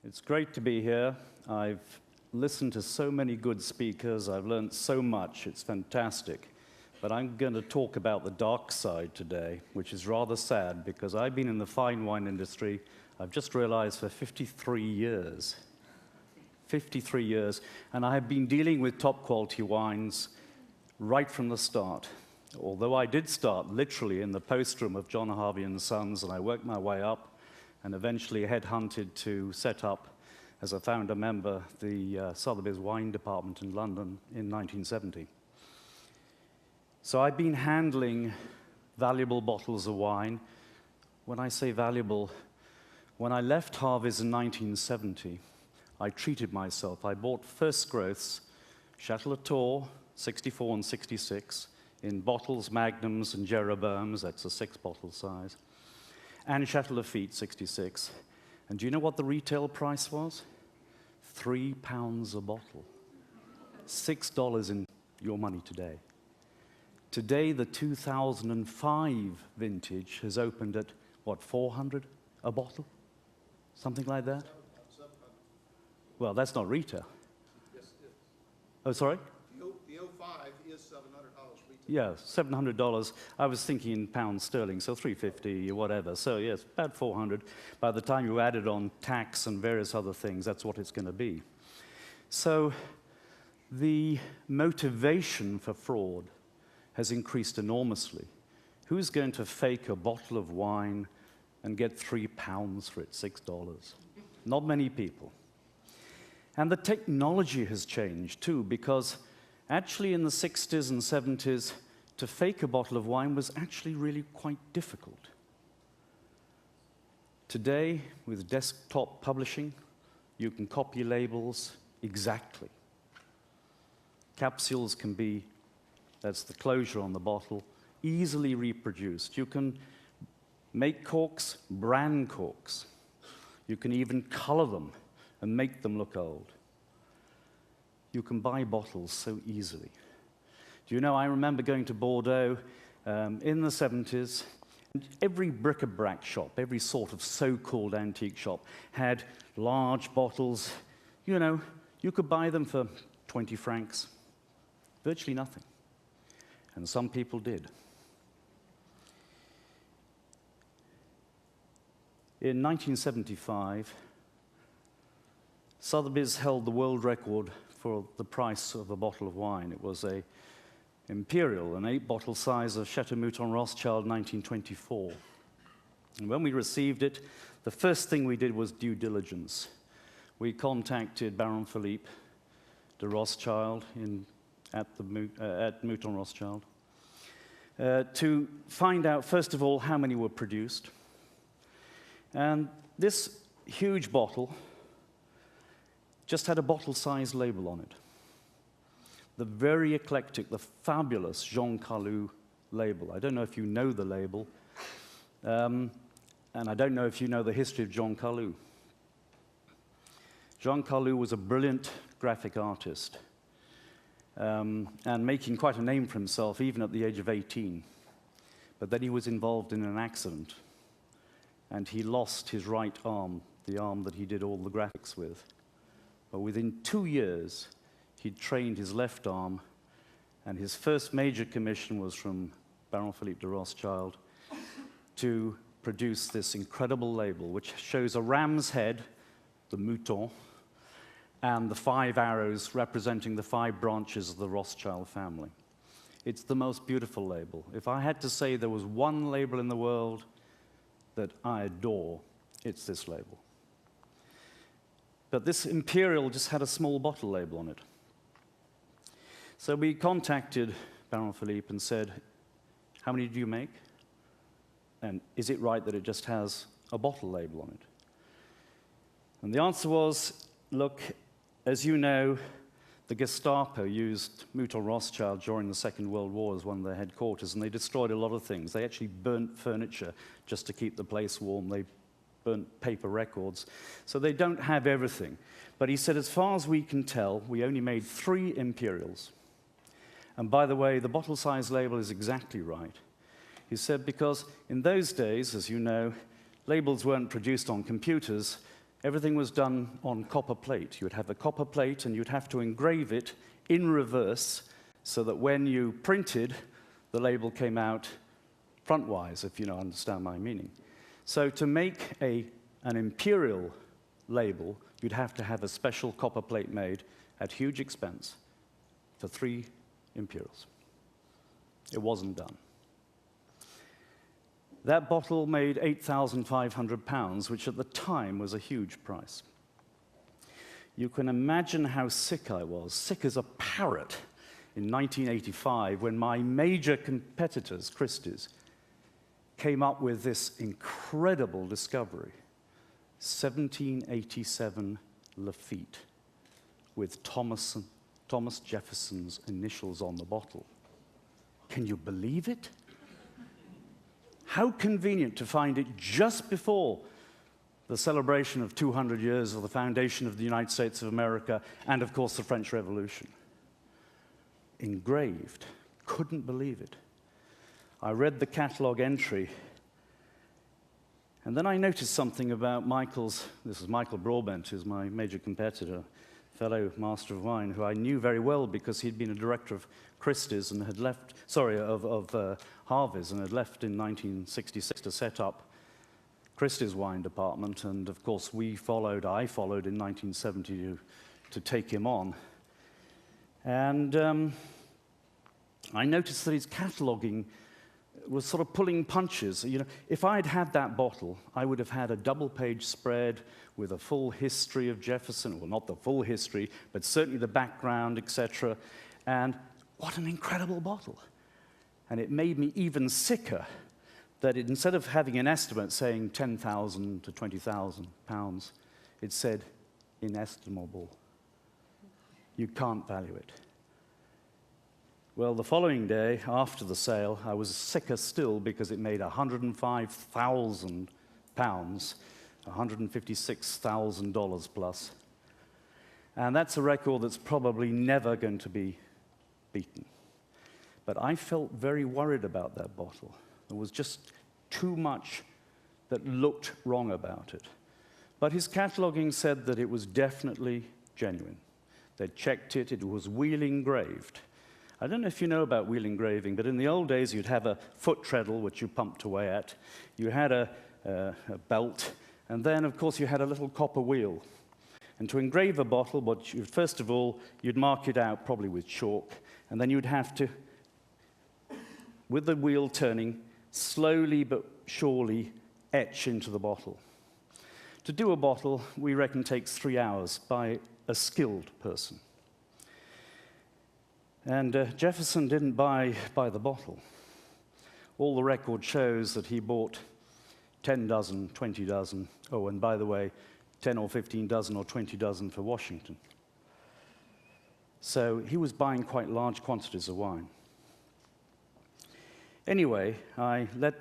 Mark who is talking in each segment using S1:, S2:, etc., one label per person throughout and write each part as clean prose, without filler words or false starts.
S1: It's great to be here. I've listened to so many good speakers. I've learned so much. It's fantastic. But I'm going to talk about the dark side today, which is rather sad because I've been in the fine wine industry, I've just realized, for 53 years. 53 years. And I have been dealing with top quality wines right from the start. Although I did start literally in the post room of John Harvey and Sons, and I worked my way up and eventually headhunted to set up, as a founder member, the Sotheby's wine department in London in 1970. So I've been handling valuable bottles of wine. When I say valuable, when I left Harvey's in 1970, I treated myself. I bought first growths, Chateau Latour, 64 and 66, in bottles, magnums, and Jeroboams. That's a 6-bottle size. And Chateau Lafite, 66. And do you know what the retail price was? £3 a bottle. $6 in your money today. Today, the 2005 vintage has opened at, what, 400 a bottle? Something like that? Well, that's not retail.
S2: Yes, it is.
S1: Oh, sorry?
S2: The 05 is $700 retail.
S1: Yeah, $700. I was thinking in pounds sterling, so 350, whatever. So yes, about 400. By the time you added on tax and various other things, that's what it's going to be. So the motivation for fraud has increased enormously. Who's going to fake a bottle of wine and get £3 for it, $6? Not many people. And the technology has changed too, because actually in the 60s and 70s, to fake a bottle of wine was actually really quite difficult. Today, with desktop publishing, you can copy labels exactly. Capsules can be, that's the closure on the bottle, easily reproduced. You can make corks, brand corks. You can even color them and make them look old. You can buy bottles so easily. Do you know, I remember going to Bordeaux in the 70s, and every bric-a-brac shop, every sort of so-called antique shop, had large bottles. You know, you could buy them for 20 francs, virtually nothing. And some people did. In 1975, Sotheby's held the world record for the price of a bottle of wine. It was a Imperial, an 8-bottle size of Chateau Mouton Rothschild, 1924. And when we received it, the first thing we did was due diligence. We contacted Baron Philippe de Rothschild at Mouton Rothschild to find out, first of all, how many were produced. And this huge bottle just had a bottle-sized label on it. The very eclectic, the fabulous Jean Carlu label. I don't know if you know the label, and I don't know if you know the history of Jean Carlu. Jean Carlu was a brilliant graphic artist, and making quite a name for himself even at the age of 18. But then he was involved in an accident, and he lost his right arm, the arm that he did all the graphics with. But within 2 years, he'd trained his left arm, and his first major commission was from Baron Philippe de Rothschild to produce this incredible label, which shows a ram's head, the mouton, and the 5 arrows representing the 5 branches of the Rothschild family. It's the most beautiful label. If I had to say there was one label in the world that I adore, it's this label. But this Imperial just had a small bottle label on it. So we contacted Baron Philippe and said, how many do you make? And is it right that it just has a bottle label on it? And the answer was, look, as you know, the Gestapo used Mouton Rothschild during the Second World War as one of their headquarters, and they destroyed a lot of things. They actually burnt furniture just to keep the place warm. They burnt paper records. So they don't have everything. But he said, as far as we can tell, we only made 3 Imperials. And by the way, the bottle size label is exactly right. He said, because in those days, as you know, labels weren't produced on computers, everything was done on copper plate. You would have a copper plate, and you'd have to engrave it in reverse so that when you printed, the label came out frontwise, if you understand my meaning. So to make an imperial label, you'd have to have a special copper plate made at huge expense for 3 imperials. It wasn't done. That bottle made 8,500 pounds, which at the time was a huge price. You can imagine how sick I was, sick as a parrot, in 1985 when my major competitors, Christie's, came up with this incredible discovery, 1787 Lafitte, with Thomas Jefferson's initials on the bottle. Can you believe it? How convenient to find it just before the celebration of 200 years of the foundation of the United States of America and, of course, the French Revolution. Engraved. Couldn't believe it. I read the catalog entry, and then I noticed something about this is Michael Broadbent, who's my major competitor, fellow master of wine, who I knew very well because he'd been a director of Christie's and had left, of Harvey's, and had left in 1966 to set up Christie's wine department, and of course I followed in 1970 to take him on. And I noticed that his cataloging was sort of pulling punches. If I'd had that bottle, I would have had a double-page spread with a full history of Jefferson. Well, not the full history, but certainly the background, etc. And what an incredible bottle. And it made me even sicker that instead of having an estimate saying 10,000 to 20,000 pounds, it said inestimable. You can't value it. Well, the following day, after the sale, I was sicker still because it made 105,000 pounds, $156,000 plus. And that's a record that's probably never going to be beaten. But I felt very worried about that bottle. There was just too much that looked wrong about it. But his cataloging said that it was definitely genuine. They'd checked it, it was wheel engraved. I don't know if you know about wheel engraving, but in the old days you'd have a foot treadle, which you pumped away at. You had a belt, and then, of course, you had a little copper wheel. And to engrave a bottle, first of all, you'd mark it out, probably with chalk, and then you'd have to, with the wheel turning, slowly but surely etch into the bottle. To do a bottle, we reckon takes 3 hours by a skilled person. And Jefferson didn't buy the bottle. All the record shows that he bought 10 dozen, 20 dozen, oh, and by the way, 10 or 15 dozen or 20 dozen for Washington. So he was buying quite large quantities of wine. Anyway, I let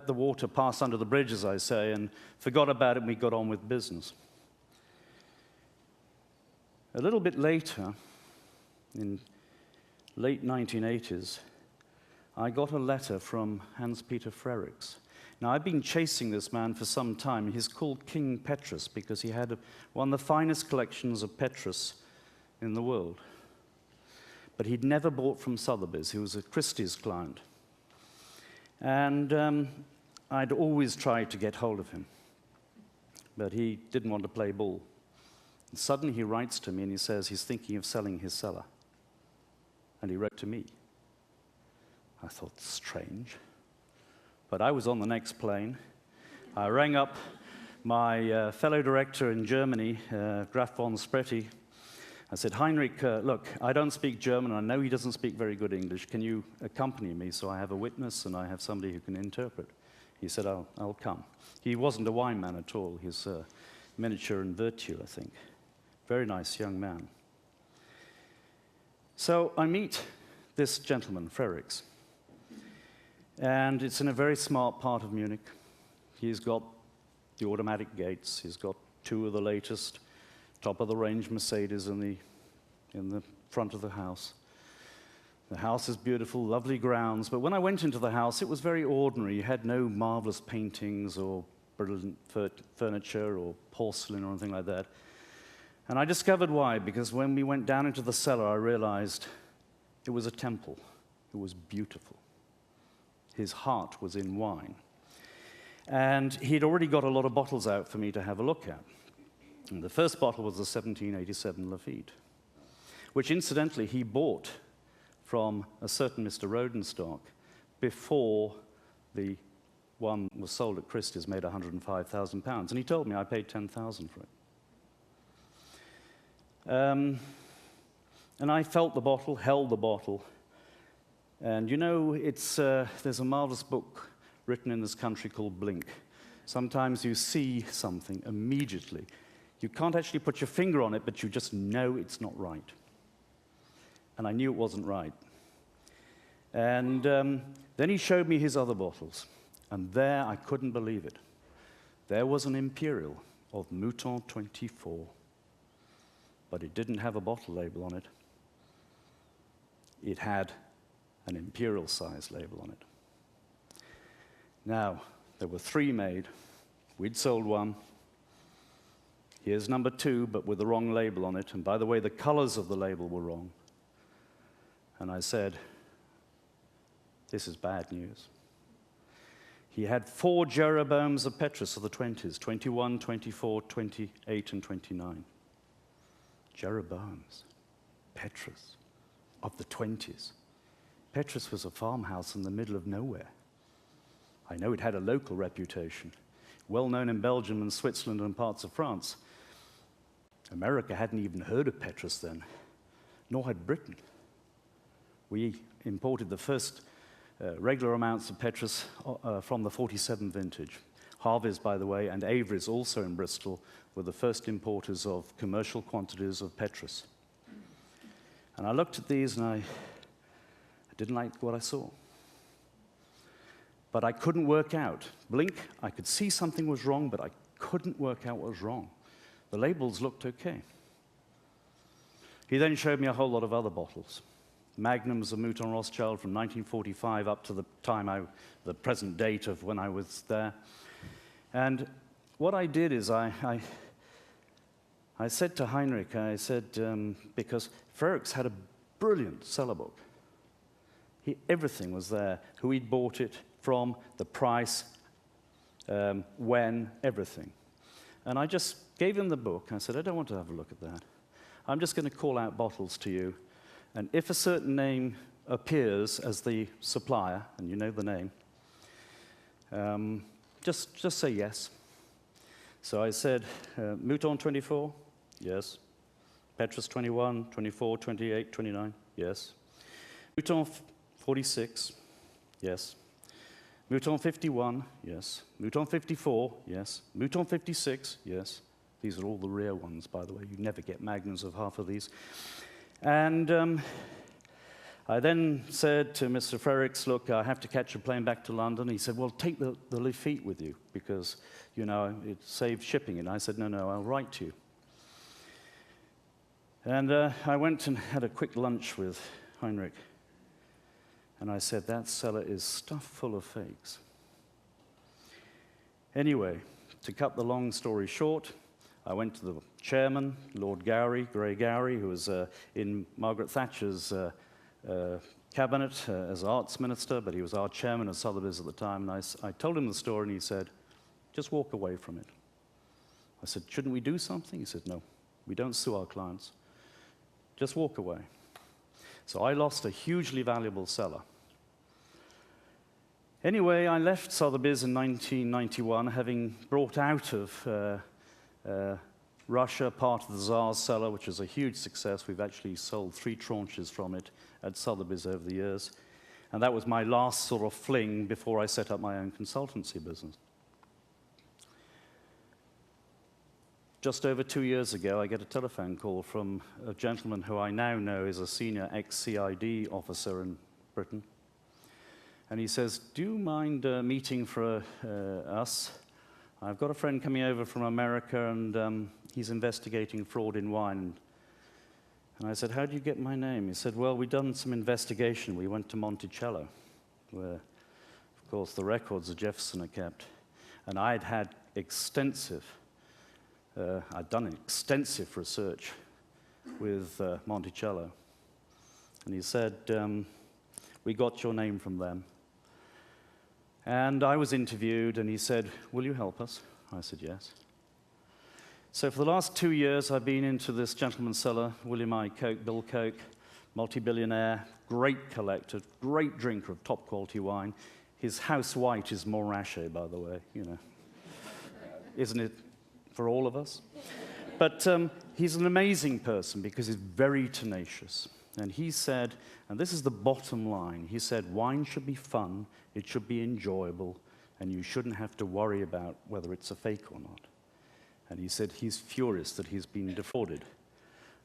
S1: the water pass under the bridge, as I say, and forgot about it, and we got on with business. A little bit later, in late 1980s, I got a letter from Hans-Peter Frerichs. Now, I've been chasing this man for some time. He's called King Petrus because he had one of the finest collections of Petrus in the world. But he'd never bought from Sotheby's. He was a Christie's client. And I'd always tried to get hold of him. But he didn't want to play ball. And suddenly he writes to me and he says he's thinking of selling his cellar. And he wrote to me. I thought, strange. But I was on the next plane. I rang up my fellow director in Germany, Graf von Spretti. I said, Heinrich, look, I don't speak German. I know he doesn't speak very good English. Can you accompany me so I have a witness and I have somebody who can interpret? He said, I'll come. He wasn't a wine man at all. He's a miniature and virtue, I think. Very nice young man. So I meet this gentleman, Frerichs. And it's in a very smart part of Munich. He's got the automatic gates. He's got 2 of the latest top-of-the-range Mercedes in the front of the house. The house is beautiful, lovely grounds. But when I went into the house, it was very ordinary. It had no marvelous paintings or brilliant furniture or porcelain or anything like that. And I discovered why, because when we went down into the cellar, I realized it was a temple. It was beautiful. His heart was in wine. And he'd already got a lot of bottles out for me to have a look at. And the first bottle was the 1787 Lafite, which incidentally he bought from a certain Mr. Rodenstock before the one was sold at Christie's, made £105,000. And he told me I paid $10,000 for it. And I felt the bottle, held the bottle. And you know, there's a marvelous book written in this country called Blink. Sometimes you see something immediately. You can't actually put your finger on it, but you just know it's not right. And I knew it wasn't right. And then he showed me his other bottles. And there, I couldn't believe it. There was an Imperial of Mouton 24. But it didn't have a bottle label on it. It had an Imperial size label on it. Now, there were 3 made. We'd sold 1. Here's number 2, but with the wrong label on it. And by the way, the colors of the label were wrong. And I said, this is bad news. He had 4 Jeroboams of Petrus of the 20s, 21, 24, 28, and 29. Jeroboams, Petrus of the 20s. Petrus was a farmhouse in the middle of nowhere. I know it had a local reputation, well known in Belgium and Switzerland and parts of France. America hadn't even heard of Petrus then, nor had Britain. We imported the first regular amounts of Petrus from the 47 vintage. Harvey's, by the way, and Avery's, also in Bristol, were the first importers of commercial quantities of Petrus. And I looked at these and I didn't like what I saw. But I couldn't work out. Blink, I could see something was wrong, but I couldn't work out what was wrong. The labels looked okay. He then showed me a whole lot of other bottles. Magnums of Mouton Rothschild from 1945 up to the time the present date of when I was there. And what I did is I said to Heinrich, I said, because Frerichs had a brilliant cellar book. Everything was there, who he'd bought it from, the price, when, everything. And I just gave him the book. I said, I don't want to have a look at that. I'm just going to call out bottles to you. And if a certain name appears as the supplier, and you know the name, just say yes. So I said, Mouton 24, yes. Petrus 21, 24, 28, 29, yes. Mouton 46, yes. Mouton 51, yes. Mouton 54, yes. Mouton 56, yes. These are all the rare ones, by the way. You never get magnums of half of these. And I then said to Mr. Frerichs, look, I have to catch a plane back to London. He said, well, take the Lafite with you because, you know, it saves shipping. And I said, no, I'll write to you. And I went and had a quick lunch with Heinrich. And I said, that cellar is stuffed full of fakes. Anyway, to cut the long story short, I went to the chairman, Lord Gowrie, Grey Gowrie, who was in Margaret Thatcher's cabinet as arts minister, but he was our chairman of Sotheby's at the time. And I told him the story, and he said, just walk away from it. I said, shouldn't we do something? He said, no, we don't sue our clients. Just walk away. So I lost a hugely valuable cellar. Anyway, I left Sotheby's in 1991, having brought out of Russia part of the Tsar's cellar, which is a huge success. We've actually sold 3 tranches from it at Sotheby's over the years. And that was my last sort of fling before I set up my own consultancy business. Just over 2 years ago, I get a telephone call from a gentleman who I now know is a senior ex-CID officer in Britain. And he says, do you mind meeting for us? I've got a friend coming over from America, and he's investigating fraud in wine. And I said, how do you get my name? He said, well, we've done some investigation. We went to Monticello, where, of course, the records of Jefferson are kept. And I'd done extensive research with Monticello. And he said, we got your name from them. And I was interviewed, and he said, will you help us? I said, yes. So for the last 2 years, I've been into this gentleman's cellar, William I. Coke, Bill Coke, multi-billionaire, great collector, great drinker of top-quality wine. His house white is Montrachet, by the way, you know. Isn't it for all of us? But he's an amazing person because he's very tenacious. And he said, and this is the bottom line, he said, wine should be fun, it should be enjoyable, and you shouldn't have to worry about whether it's a fake or not. And he said he's furious that he's been defrauded.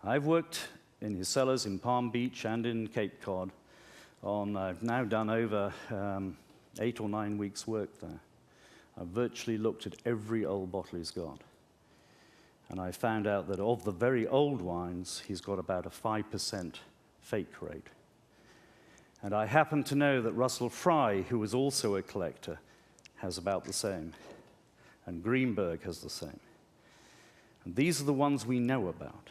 S1: I've worked in his cellars in Palm Beach and in Cape Cod. I've now done over 8 or 9 weeks' work there. I've virtually looked at every old bottle he's got. And I found out that of the very old wines, he's got about a 5% fake rate. And I happen to know that Russell Fry, who was also a collector, has about the same. And Greenberg has the same. And these are the ones we know about.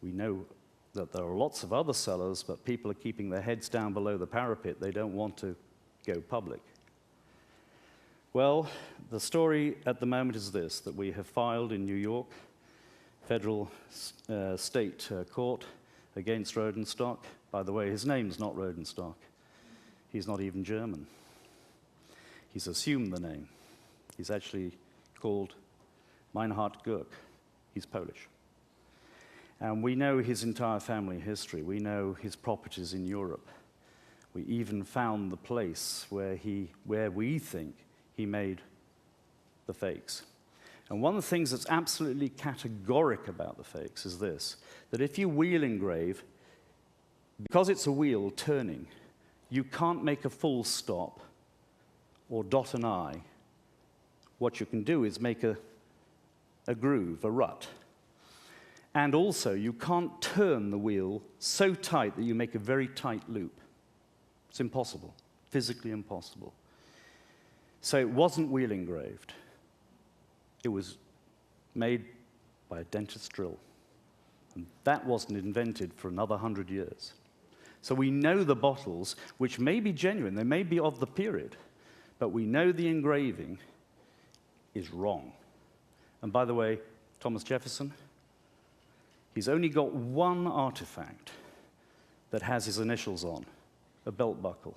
S1: We know that there are lots of other sellers, but people are keeping their heads down below the parapet. They don't want to go public. Well, the story at the moment is this, that we have filed in New York, federal state court, against Rodenstock. By the way, his name's not Rodenstock. He's not even German. He's assumed the name. He's actually called Meinhard Gurk. He's Polish. And we know his entire family history. We know his properties in Europe. We even found the place where we think he made the fakes. And one of the things that's absolutely categoric about the fakes is this, that if you wheel engrave, because it's a wheel turning, you can't make a full stop or dot an I. What you can do is make a groove, a rut. And also, you can't turn the wheel so tight that you make a very tight loop. It's impossible, physically impossible. So it wasn't wheel engraved. It was made by a dentist's drill. And that wasn't invented for another 100 years. So we know the bottles, which may be genuine, they may be of the period, but we know the engraving is wrong. And by the way, Thomas Jefferson, he's only got one artifact that has his initials on, a belt buckle.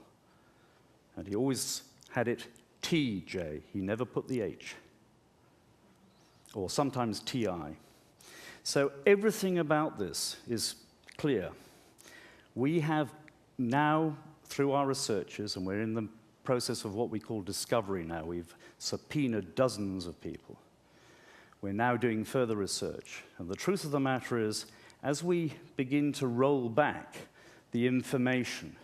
S1: And he always had it TJ. He never put the H. Or sometimes TI. So everything about this is clear. We have now, through our researchers, and we're in the process of what we call discovery now. We've subpoenaed dozens of people. We're now doing further research. And the truth of the matter is, as we begin to roll back the information,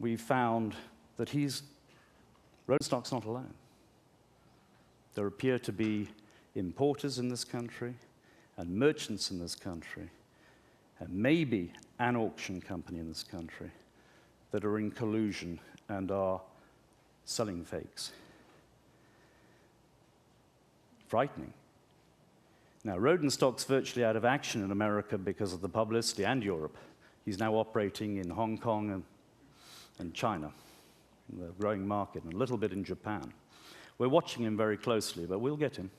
S1: we found that Rodenstock's not alone. There appear to be importers in this country and merchants in this country and maybe an auction company in this country that are in collusion and are selling fakes. Frightening. Now, Rodenstock's virtually out of action in America because of the publicity, and Europe. He's now operating in Hong Kong and China, the growing market, and a little bit in Japan. We're watching him very closely, but we'll get him.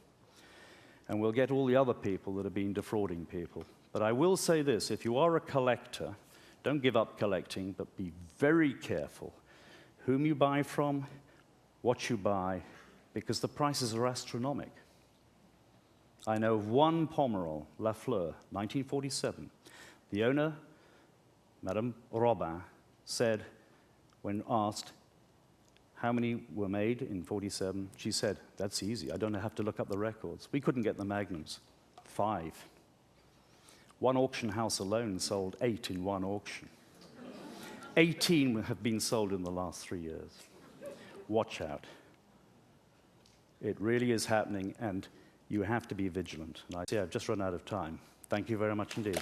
S1: And we'll get all the other people that have been defrauding people. But I will say this, if you are a collector, don't give up collecting, but be very careful whom you buy from, what you buy, because the prices are astronomical. I know of one Pomerol, Lafleur, 1947. The owner, Madame Robin, said, when asked how many were made in 47, she said, that's easy, I don't have to look up the records. We couldn't get the magnums. 5. One auction house alone sold 8 in one auction. 18 have been sold in the last 3 years. Watch out. It really is happening, and you have to be vigilant. And I see I've just run out of time. Thank you very much indeed.